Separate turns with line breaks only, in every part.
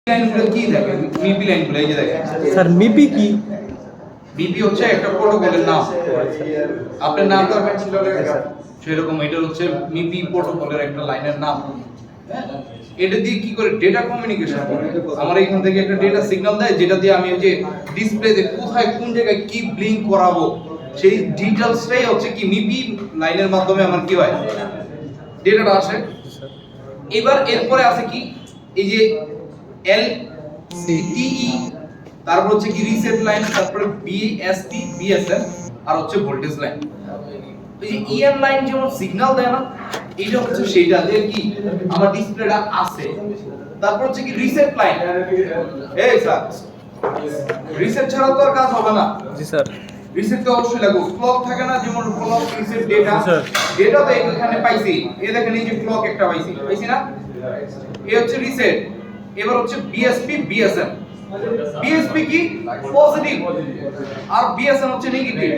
লাইনগুলো কি দেখেন, মিপি লাইনগুলো এই যে দেখেন
স্যার মিপি কি?
মিপি হচ্ছে একটা প্রোটোকলের নাম। আপনার নাম তো ছিল সেরকম, এটা হচ্ছে মিপি প্রোটোকলের একটা লাইনের নাম। এটা দিয়ে কি করে ডেটা কমিউনিকেশন করে, আমার এখান থেকে একটা ডেটা সিগন্যাল দেয়, যেটা দিয়ে আমি ওই যে ডিসপ্লেতে কোথায় কোন জায়গায় কি ব্লিঙ্ক করাবো সেই ডিটেইলসটাই হচ্ছে কি মিপি লাইনের মাধ্যমে আমার কি হয় ডেটাটা আসে। এবার এরপরে আছে কি এই যে এল সিটিই, তারপর হচ্ছে কি রিসেট লাইন, তারপরে বিএসটি বিএসএম, আর হচ্ছে ভোল্টেজ লাইন। এই যে ইএম লাইন যেমন সিগন্যাল দেয় না, এটা হচ্ছে সেটা যে কি আমার ডিসপ্লেটা আছে। তারপর হচ্ছে কি রিসেট লাইন, এই স্যার রিসেট ছাড়া তো আর কাজ হবে না।
জি স্যার।
রিসেট তো অবশ্যই লাগবে, ক্লক থাকে না, যেমন ক্লক রিসেট ডেটা, ডেটা তো এখানে পাইছি, এই দেখেন এই যে ক্লক একটা পাইছি না, এই হচ্ছে রিসেট। এবার হচ্ছে বিএসপি বিএসএম। বিএসপি কি পজিটিভ আর বিএসএম হচ্ছে নেগেটিভ।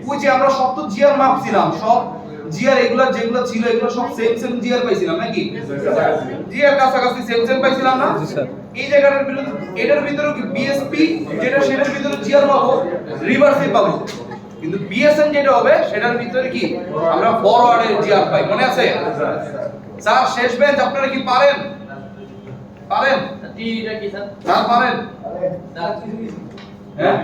ওই যে আমরা সব তো জিআর মাপছিলাম, সব জিআর এগুলা যেগুলো ছিল এগুলো সব সেম জিআর পাইছিলাম নাকি? জিআর কাছাকাছি সেম পাইছিলাম না? এই জায়গাটার ভিতরে এটার ভিতরে কি বিএসপি যেটা সেটার ভিতরে জিআর পাবো, রিভার্সে পাবো, কিন্তু বিএসএম যেটা হবে সেটার ভিতরে কি আমরা ফরওয়ার্ডের জিআর পাই। মনে আছে স্যার? শেষ বেঞ্চ আপনারা কি পারেন? পারেন টিটা কি স্যার? স্যার পারেন? হ্যাঁ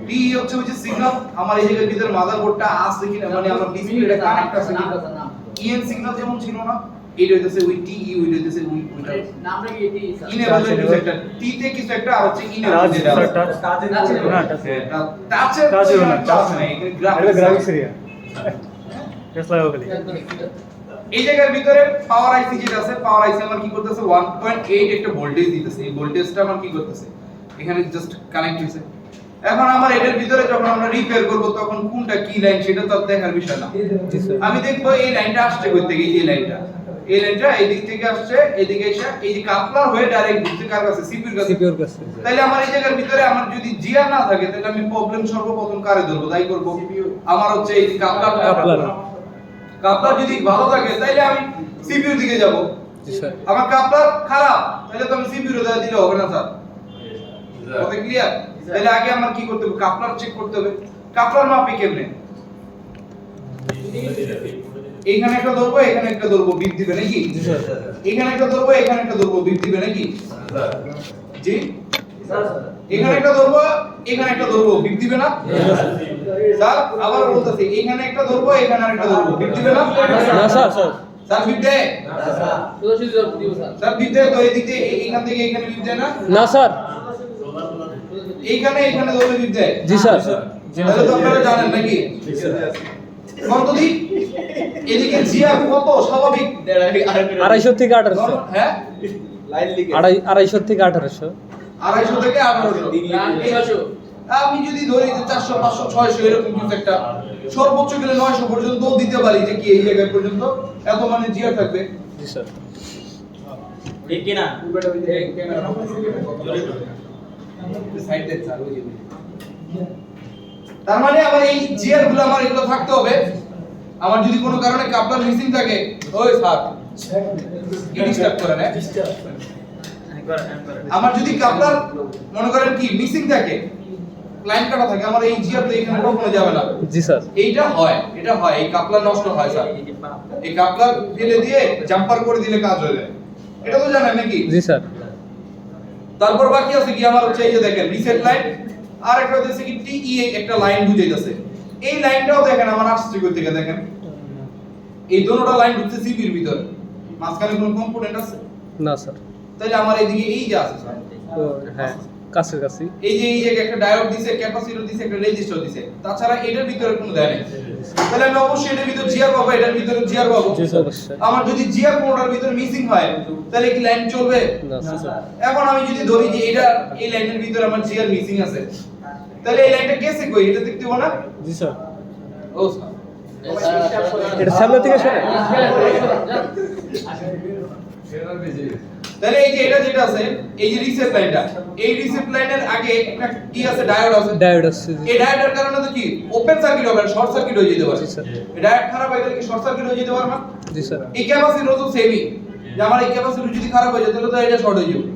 টি হচ্ছে ওই যে সিগন্যাল, আমার এই জায়গার ভিতরে মাদারবোর্ডটা আছে কিনা, মানে আমার ডিসপ্লেটা কানেক্ট আছে কিনা। ইএন সিগন্যাল যেমন ছিল না, এইটা হইতাছে ওই টি, ওইটা হইতাছে ওইটা নামটা কি টি স্যার? ইনেবল কিছু একটা, টি তে কিছু একটা, আর হচ্ছে ইনেবল যেটা টাচের না, টাচ নাই, এটা গ্রাফিক্স এরিয়া জাস্ট লাইক ওখানে। এই জায়গার ভিতরে পাওয়ার আইসি যেটা আছে, পাওয়ার আইসি আমার কি করতেছে 1.8 একটা ভোল্টেজ দিতেছে। এই ভোল্টেজটা আমার কি করতেছে এখানে জাস্ট কানেক্ট হইছে। এখন আমার এটার ভিতরে যখন আমরা রিপেয়ার করব তখন কোনটা কি লাইন সেটা তো দেখার বিষয় না। আমি দেখবো এই লাইনটা আসছে কই থেকে, এই লাইনটা এই দিক থেকে আসছে, এদিকে এসে এই যে কাপলার হয়ে ডাইরেক্ট ঢুকছে কার কাছে? সিপিইউর কাছে। তাহলে আমার এই জায়গার ভিতরে আমার যদি জিআর না থাকে তাহলে আমি প্রবলেম সর্বপ্রথম কারে ধরবো? তাই করব আমার হচ্ছে এই যে কাপলার যদি ভালো থাকে তাহলে আমি সিপিইউ দিকে যাব। জি স্যার। আমার কাপলার খারাপ তাহলে তো আমি সিপিইউ রে দিলে হবে না স্যার। কথা ক্লিয়ার? তাহলে আগে আমার কি করতে হবে? কাপলার চেক করতে হবে। কাপলার মাপি কেমনে? এইখানে একটা ধরবো, এখানে একটা ধরবো, বিট দিবে নাকি? জি স্যার। এখানে একটা ধরবো, এখানে একটা ধরবো, বিট দিবে নাকি? স্যার। জি স্যার। এখানে একটা ধরবো, এখানে একটা ধরবো, বিট দিবে না? স্যার আবার বলতেছি, এখানে একটা ধরবো, এখানে আরেকটা ধরবো, বিট দিবে না?
না স্যার।
স্যার বিট দেয়? না স্যার। শুধু দিব স্যার। স্যার বিট দেয় তো এদিক থেকে এইখান থেকে এইখানে বিট দেয় না?
না স্যার।
এইখানে ধরলে বিট দেয়?
জি স্যার।
তাহলে তো আপনারা জানেন নাকি? কতদি এদিকে জিআর কত স্বাভাবিক
250 থেকে 1800।
হ্যাঁ
লাইন লিখে 250 থেকে 1800।
250 থেকে 1800। আমি যদি ধরি যে 400 500 600 এরকম কিছু একটা, সর্বোচ্চ গেলে 900 পর্যন্ত দিতে পারি, যে কি এই জায়গা পর্যন্ত এত মানে জিআর থাকবে।
জি স্যার।
ঠিক কি না? সাইড দেন স্যার, ওই যে তার মানে আমার এই জিআর গুলো আমার এগুলো থাকতে হবে। আমার যদি কোনো কারণে কাপলার মিসিং থাকে, ওই স্যার ডিস্টার্ব করে না, আমার যদি কাপলার মনে করেন কি মিসিং থাকে, লাইন কাটা থাকে, আমার এই জিআর তো এখানে কখনো যাবে না।
জি স্যার।
এটা হয় এই কাপলার নষ্ট হয় স্যার। এই কাপলার ফেলে দিয়ে জাম্পার করে দিলে কাজ হয়ে যায়, এটা তো জানেন নাকি?
জি স্যার।
তারপর বাকি আছে কি আমার হচ্ছে এই যে দেখেন রিসেট লাইন, আর একটা হচ্ছে কি টিই একটা লাইন বুঝাইতেছে। এই লাইনটাও দেখেন আমার আসছে কই থেকে, দেখেন এই দুটোটা লাইন ঢুকছে সিপির ভিতরে, মাঝখানে কোন কম্পোনেন্ট আছে?
না স্যার।
তাহলে আমার এইদিকে এই যে আছে স্যার,
ও হ্যাঁ কাছাকাছি
এই যে একটা ডায়োড দিছে, ক্যাপাসিটর দিছে, একটা রেজিস্টার দিছে, তাছাড়া এটার ভিতরে কোনো দেয় নাই। তাহলে আমি অবশ্যই এটার ভিতরে জিআর পাবো, এটার ভিতরে জিআর পাবো।
জি স্যার অবশ্যই।
আমার যদি জিআর কোনটার ভিতরে মিসিং হয় তাহলে কি লাইন চলবে?
না স্যার।
এখন আমি যদি ধরি যে এটা এই লাইনের ভিতরে আমার জিআর মিসিং আছে, তাহলে এই লাইনটা গেছে কই? এটা দেখতে হবে না?
জি স্যার।
ও স্যার
এটা সামনে থেকে সরে।
তাহলে এই যে এটা যেটা আছে, এই যে রিসেট লাইনটা, এই রিসেট লাইনের আগে একটা কি আছে? ডায়োড আছে।
ডায়োড আছে।
এই ডায়োডের কারণে তো কি ওপেন সার্কিট হবে, শর্ট সার্কিট হয়ে যেতে পারে।
জি স্যার।
এই ডায়োড খারাপ হয়ে গেলে কি শর্ট সার্কিট হয়ে যেতে পারে না?
জি স্যার।
এই ক্যাপাসিটর তো সেমই, যে আমার এই ক্যাপাসিটর যদি খারাপ হয়ে যায় তাহলে তো এটা শর্ট হয়ে যাবে।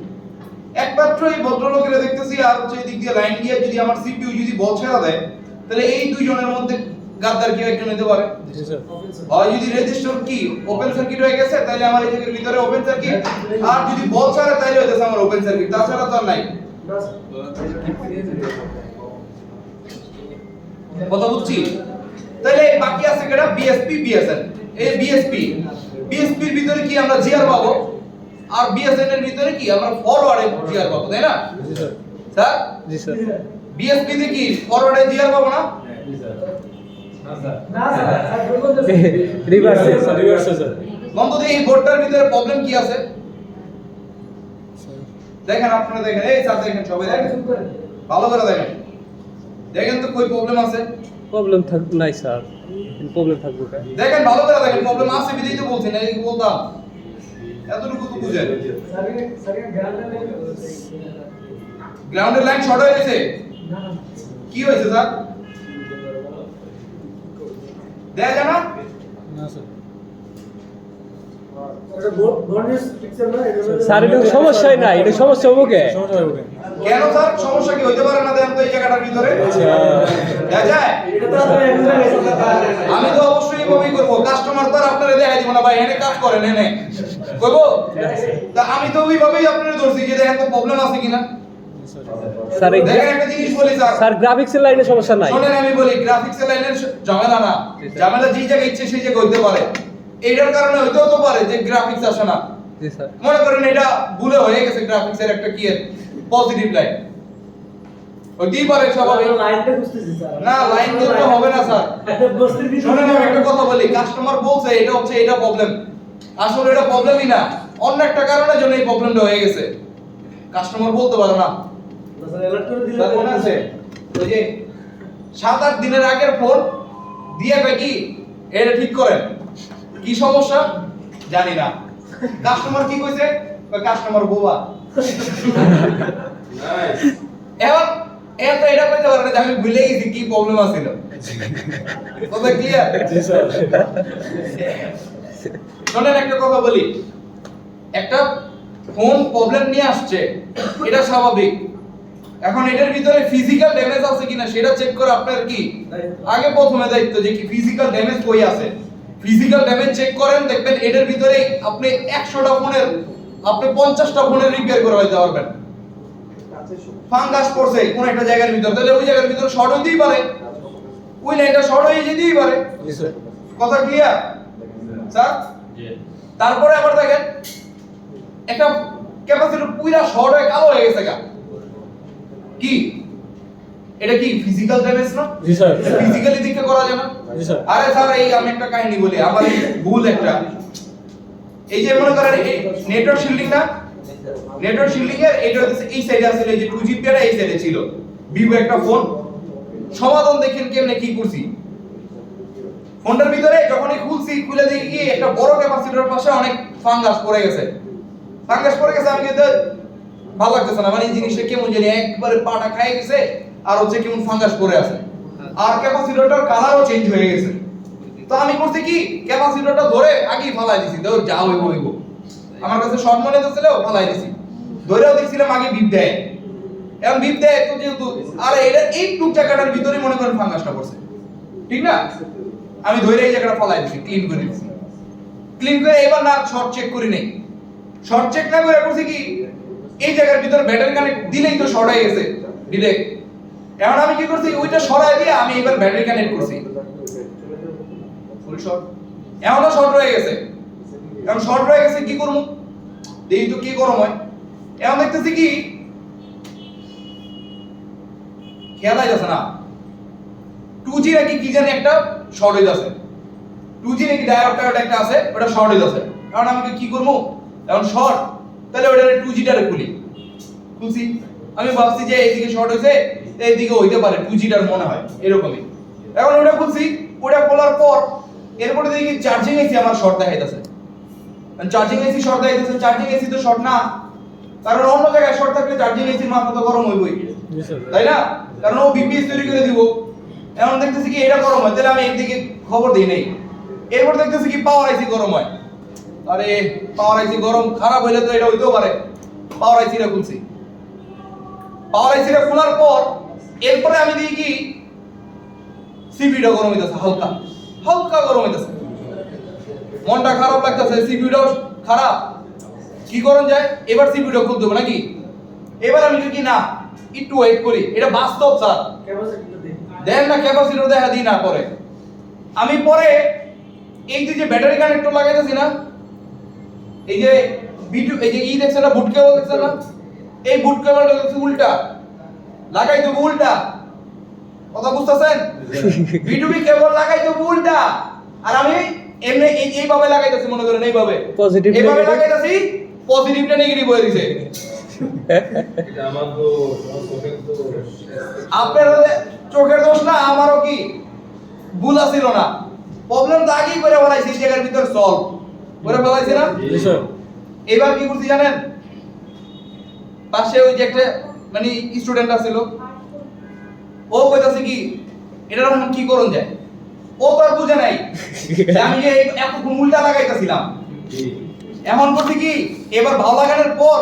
একমাত্র এই ভদ্রলোকেরা দেখতেছি আর হচ্ছে এদিক দিয়ে লাইন দিয়ে যদি আমার সিপিইউ যদি বল ছেড়ে দেয় তাহলে এই দুইজনের মধ্যে গাদ্দার কি একজন হতে পারে?
জি স্যার।
আর যদি রেজিস্টার কি ওপেন সার্কিট হয়ে গেছে তাহলে আমার এই জায়গার ভিতরে ওপেন সার্কিট, আর যদি বল ছাড়ে তাহলে হইতেছে আমার ওপেন সার্কিট, তাছাড়া তো আর নাই। কথা বুঝছি? তাহলে বাকি আছে কেডা? BSP BSN. এই বিএসপি বিএসপির ভিতরে কি আমরা জিআর পাবো, আর বিএসএন এর ভিতরে কি আমরা ফরওয়ার্ডে জিআর পাবো, তাই না
জি স্যার।
স্যার?
জি স্যার।
বিএসপি তে কি ফরওয়ার্ডে জিআর পাবো না?
রিভার্সে স্যার, রিভার্সে স্যার।
বন্ধু এই বোর্ডটার ভিতরে প্রবলেম কি আছে দেখেন, আপনারা দেখেন, এই স্যার দেখেন, সবাই দেখেন, ভালো করে দেখেন, দেখেন তো কই প্রবলেম আছে?
প্রবলেম নাই স্যার, প্রবলেম থাকবে কেন?
দেখেন ভালো করে দেখেন, প্রবলেম আছে বিদেই তো বলছি না, এই বলতাম এতটুকু তো বুঝেন। গ্রাউন্ডের লাইন শর্ট হয়ে গেছে, কি হয়েছে স্যার? দেখা যায় না?
না স্যার।
স্যার
স্যার এটা সমস্যাই নাই, এটা সমস্যা হবো কে?
কেন স্যার সমস্যা কি হইতে পারে না? দেখেন তো এই জায়গাটার ভিতরে দেখা যায়। আমি তো অবশ্যই এভাবেই করবো, কাস্টমার তো আর আপনারা দেখাই দিব না ভাই এনে কাজ করেন এনে করবো, তা আমি তো ওইভাবেই আপনারা ধরছি যে দেখেন তো প্রবলেম আছে কিনা।
স্যার এই
দেখেন একটা জিনিস বলি স্যার,
স্যার গ্রাফিক্সের লাইনে সমস্যা নাই।
শোনেন আমি বলি, গ্রাফিক্স এর লাইনের ঝামেলা না, ঝামেলা যেই জায়গায় ইচ্ছে সেই জায়গায় হইতে পারে, এইটার কারণে হইতেও তো পারে যে গ্রাফিক্স আসে না।
জি স্যার।
মনে করেন এটা ভুলে হয়ে গেছে গ্রাফিক্স এর একটা কি এর পজিটিভ লাইন, হইতেই পারে স্বাভাবিক। না লাইন দিতে হবে না স্যার, শোনেন আমি একটা কথা বলি, কাস্টমার বলছে এটা হচ্ছে এটা প্রবলেম, আসলে এটা প্রবলেমই না, অন্য একটা কারণের জন্য এই প্রবলেমটা হয়ে গেছে, কাস্টমার বলতে পারে না। স্যার মনে আছে ওই যে 7-8 দিনের আগের ফোন দিয়ে কয় কি এটা ঠিক করেন, কি সমস্যা জানি না, কাস্টমার কি কইছে, কাস্টমার বোবা। এখন এত এটা কইতে পারে না যে আমি ভুলে গেছি কি প্রবলেম আছিল, কথা ক্লিয়ার?
জি স্যার।
শোনেন একটা কথা বলি, একটা ফোন প্রবলেম নিয়ে আসছে এটা স্বাভাবিক, এখন এটার ভিতরে ফিজিক্যাল ড্যামেজ আছে কিনা সেটা চেক করা আপনার কি আগে প্রথমে দায়িত্ব, যে কি ফিজিক্যাল ড্যামেজ কই আছে। ফিজিক্যাল ড্যামেজ চেক করেন, দেখবেন এটার ভিতরে আপনি 100টা ফোনের আপনি 50টা ফোনের রিপেয়ার করে দিতে পারবেন। ফাঙ্গাস পড়ছে কোন একটা জায়গার ভিতর, তাহলে ওই জায়গার ভিতর শর্ট হইতেই পারে, ওই লাইনটা শর্ট হয়ে যেতেই পারে,
জি স্যার।
কথা ক্লিয়ার স্যার? তারপরে আবার দেখেন একটা ক্যাপাসিটর পুরা শর্ট হয়ে কালো হয়ে গেছে, কি এটা কি ফিজিক্যাল ড্যামেজ না?
জি স্যার।
ফিজিক্যালি দিকে করা যায় না?
জি স্যার।
আরে স্যার এই আমি একটা কাহিনী বলি, আমার এই ভুল একটা, এই যে মনে করেন এই নেটওয়ার্ক শিল্ডিং না, নেটওয়ার্ক শিল্ডিং এর এটা হচ্ছে এই সাইডে আছে, এই যে 2GB এর এই সাইডে ছিল ভিভো একটা ফোন, সমাধান দেখেন কেমনে কি করছি। ফোনটার ভিতরে যখনই খুলছি, খুলে দেখি কি একটা বড় ক্যাপাসিটরের পাশে অনেক ফাঙ্গাস পড়ে গেছে, ফাঙ্গাস পড়ে গেছে, আমি কিন্তু ভালো লাগতেছে না, মানে এই জিনিসটা কেমন জানি একবারে পাটা খাই গেছে, আর হচ্ছে কেমন ফাঙ্গাস পড়ে আছে, আর ক্যাপাসিটরটার কালারও চেঞ্জ হয়ে গেছে। তো আমি করছি কি ক্যাপাসিটরটা ধরে আগেই ফালাই দিছি, ধর যা হইব হইব, আমার কাছে শর্ট মনে হচ্ছিল ফালাই দিছি, ধরেও দেখছিলাম আগে বিপ দেয়, এখন বিপ দেয় তো যেহেতু, আর এটা এই টুক জায়গাটার ভিতরে মনে করেন ফাঙ্গাসটা পড়ছে, ঠিক না? আমি ধরে এই জায়গাটা ফালাই দিছি, ক্লিন করে দিছি, ক্লিন করে এবার না শর্ট চেক করি নাই, শর্ট চেক না করে করছি কি এই জায়গার ভিতরে ব্যাটারি কানেক্ট দিলেই তো শর্ট হয়ে গেছে ডিরেক্ট। এখন আমি কি করছি, ওইটা সরাই দিয়ে আমি এবার ব্যাটারি কানেক্ট করছি, ফুল শর্ট, এখনো শর্ট হয়ে গেছে, এখন শর্ট হয়ে গেছে কি করব, দেখি তো কি গরম হয়। এখন দেখতেছি কি খেয়াল যাচ্ছে না, 2G নাকি কি জানি একটা শর্ট হয়ে যাচ্ছে, 2G নাকি ডায়োড একটা আছে ওটা শর্ট হয়ে যাচ্ছে। এখন আমি কি করব, এখন শর্ট, তাহলে ওটা 2Gটারে খুলছি, আমি ভাবছি যে এইদিকে শর্ট হইছে, এইদিকে হইতে পারে 2Gটার মনে হয় এরকমই। এখন ওটা খুলছি, ওটা খোলার পর এরপরে দেখি চার্জিং এসি আমার শর্ট দেখাইতেছে, চার্জিং এসি শর্ট দেখাইতেছে, চার্জিং এসি তো শর্ট না, কারণ অন্য জায়গায় শর্ট থাকলে চার্জিং এসির মাত্রা তো গরম হইবই, তাই না? কারণ ও বিপিএস তৈরি করে দিব। এখন দেখতেছি কি এটা গরম হয়, তাহলে আমি একদিকে খবর দিই নাই, এরপর দেখতেছি কি পাওয়ার আইসি গরম হয়, আরে পাওয়ার আইসি গরম খারাপ হইলে তো এটা হইতেও পারে, পাওয়ার আইসিটা খুলছি, পাওয়ার আইসিটা খোলার পর এরপরে আমি দিই কি সিপিইউটা গরম হইতাছে, হালকা হালকা গরম হইতাছে, মনটা খারাপ লাগতেছে, সিপিইউটাও খারাপ, কি করুন যায়, এবার সিপিইউটা খুলতে হবে নাকি? এবার আমি কি না একটু ওয়েট করি, এটা বাস্তব স্যার, দেন না ক্যাপাসিটর দেখা দিই না পরে। আমি পরে এই যে ব্যাটারি কানেক্টর লাগাইতেছি না, এই যে বিটু এই যে দেখছেন না, বুট কেবল দেখছেন না, এই বুট কেবলটা হচ্ছে উল্টা লাগাই দেবো, উল্টা, কথা বুঝতেছেন? বিটুবি কেবল লাগাই দেবো উল্টা, আর আমি এমনি এইভাবে লাগাইতেছি, মনে করেন এইভাবে
Positive,
এইভাবে
negative.
লাগাইতেছি, পজিটিভটা নেগেটিভ হয়ে দিছে। আপনার চোখের দোষ না, আমারও কি ভুল ছিল না, প্রবলেম তো আগেই করে ফেলাইছি, এই জায়গার ভিতর সলভ করে ফেলাইছি না। এবার কি করছি জানেন, পাশে ওই যে একটা মানে স্টুডেন্ট ছিল, ও কইতাছে কি এটা এখন কি করুন যায়, ও তো আর বুঝে নাই যে আমি যে এত উল্টা লাগাইতেছিলাম। এমন করছি কি এবার ভালো লাগানোর পর